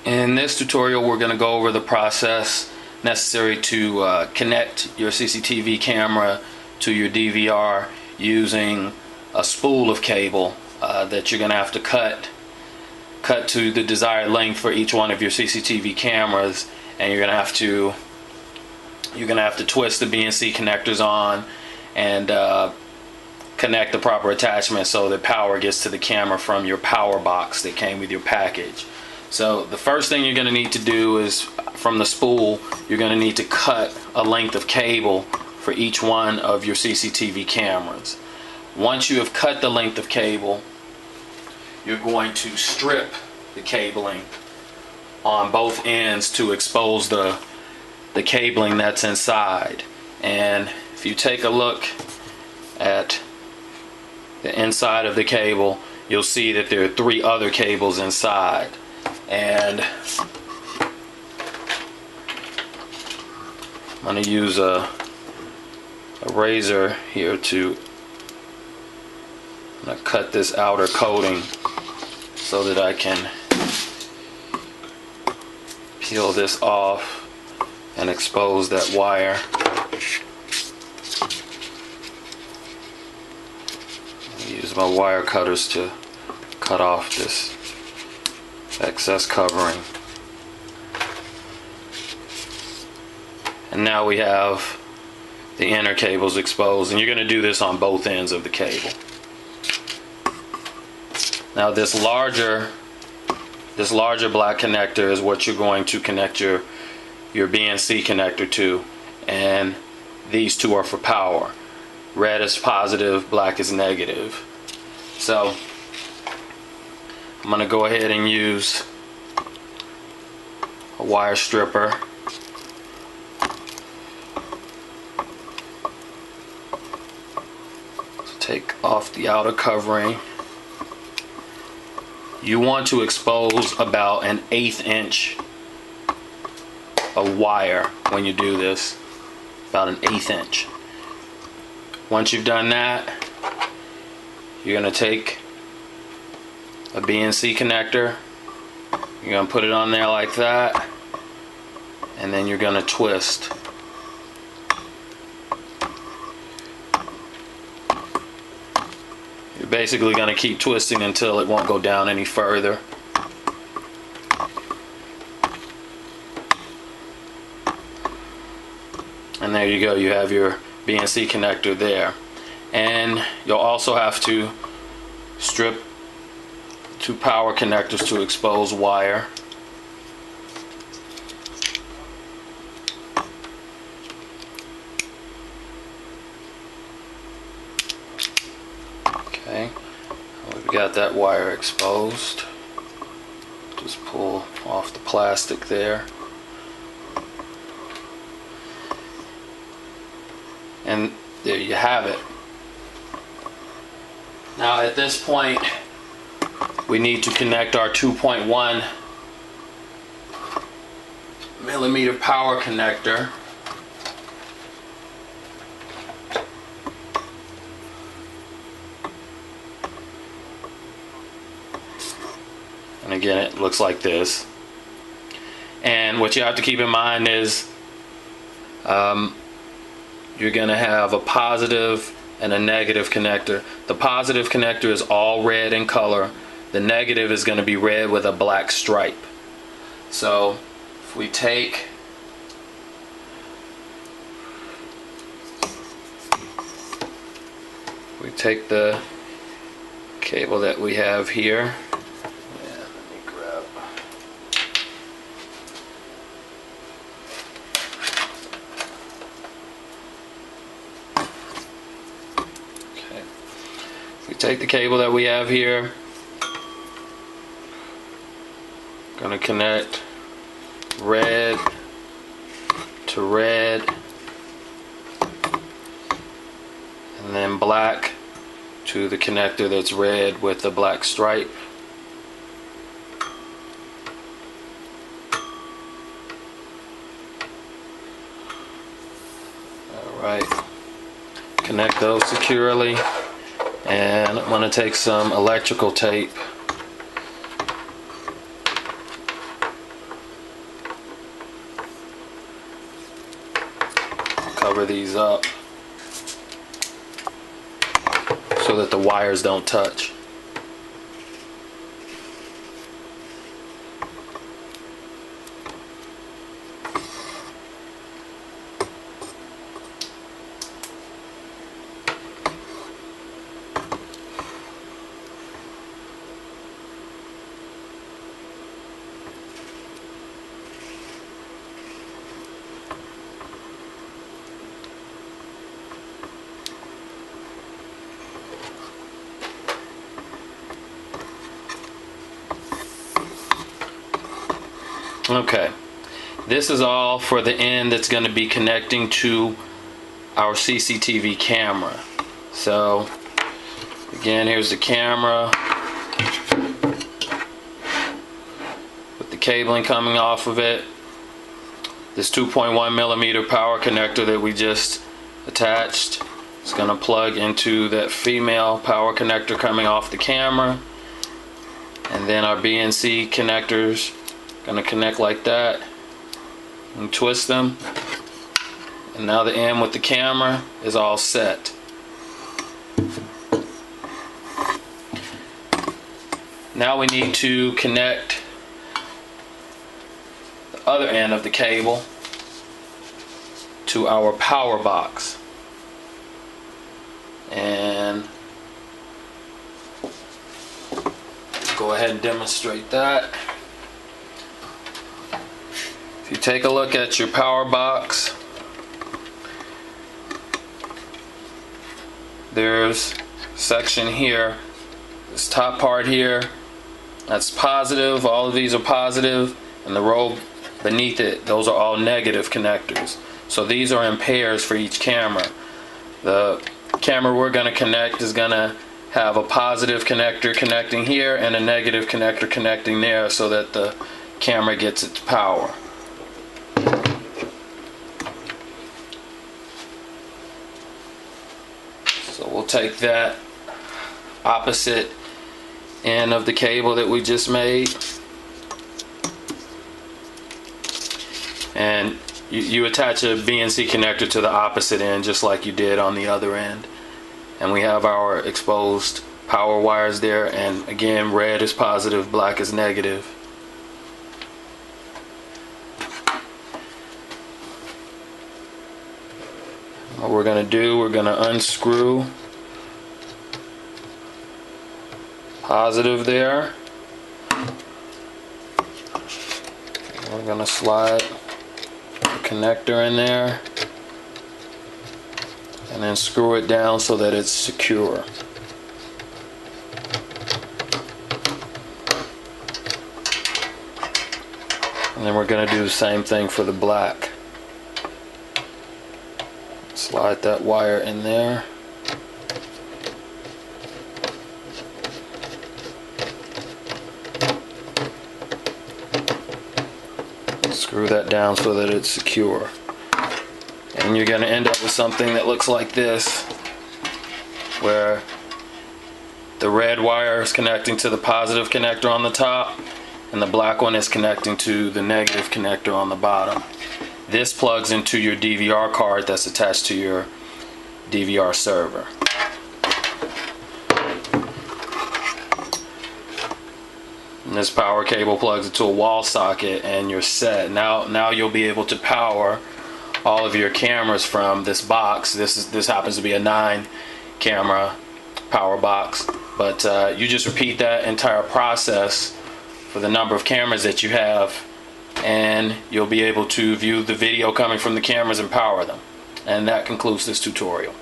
In this tutorial, we're going to go over the process necessary to connect your CCTV camera to your DVR using a spool of cable that you're going to have to cut to the desired length for each one of your CCTV cameras, and you're going to have to twist the BNC connectors on and connect the proper attachment so that power gets to the camera from your power box that came with your package. So the first thing you're going to need to do is, from the spool, you're going to need to cut a length of cable for each one of your CCTV cameras. Once you have cut the length of cable, you're going to strip the cabling on both ends to expose the cabling that's inside. And if you take a look at the inside of the cable, you'll see that there are 3 other cables inside. And I'm going to use a razor here to cut this outer coating so that I can peel this off and expose that wire. I use my wire cutters to cut off this excess covering. And now we have the inner cables exposed, and you're going to do this on both ends of the cable. Now this larger black connector is what you're going to connect your BNC connector to, and these 2 are for power. Red is positive, black is negative. So I'm going to go ahead and use a wire stripper to take off the outer covering. You want to expose about an 1/8 inch of wire when you do this, about an 1/8 inch. Once you've done that, you're going to take a BNC connector, you're going to put it on there like that, and then you're going to twist. You're basically going to keep twisting until it won't go down any further. And there you go, you have your BNC connector there. And you'll also have to strip 2 power connectors to expose wire. Okay, we've got that wire exposed. Just pull off the plastic there. And there you have it. Now at this point, we need to connect our 2.1 millimeter power connector. And again, it looks like this. And what you have to keep in mind is you're going to have a positive and a negative connector. The positive connector is all red in color. The negative is going to be red with a black stripe. So if we take the cable that we have here, take the cable that we have here, going to connect red to red, and then black to the connector that's red with the black stripe. Alright, connect those securely. And I'm going to take some electrical tape cover these up so that the wires don't touch. Okay, this is all for the end that's going to be connecting to our CCTV camera. So again, here's the camera with the cabling coming off of it. This 2.1 millimeter power connector that we just attached is going to plug into that female power connector coming off the camera, and then our BNC connectors going to connect like that and twist them, and now the end with the camera is all set. Now we need to connect the other end of the cable to our power box, and go ahead and demonstrate that. If you take a look at your power box, there's a section here, this top part here, that's positive. All of these are positive, and the row beneath it, those are all negative connectors. So these are in pairs for each camera. The camera we're going to connect is going to have a positive connector connecting here and a negative connector connecting there, so that the camera gets its power. So we'll take that opposite end of the cable that we just made, and you attach a BNC connector to the opposite end just like you did on the other end. And we have our exposed power wires there, and again, red is positive, black is negative. What we're going to do, we're going to unscrew positive there. We're going to slide the connector in there and then screw it down so that it's secure. And then we're going to do the same thing for the black. Slide that wire in there. Screw that down so that it's secure. And you're going to end up with something that looks like this, where the red wire is connecting to the positive connector on the top, and the black one is connecting to the negative connector on the bottom. This plugs into your DVR card that's attached to your DVR server. And this power cable plugs into a wall socket, and you're set. Now you'll be able to power all of your cameras from this box. This happens to be a 9 camera power box, but you just repeat that entire process for the number of cameras that you have, and you'll be able to view the video coming from the cameras and power them. And that concludes this tutorial.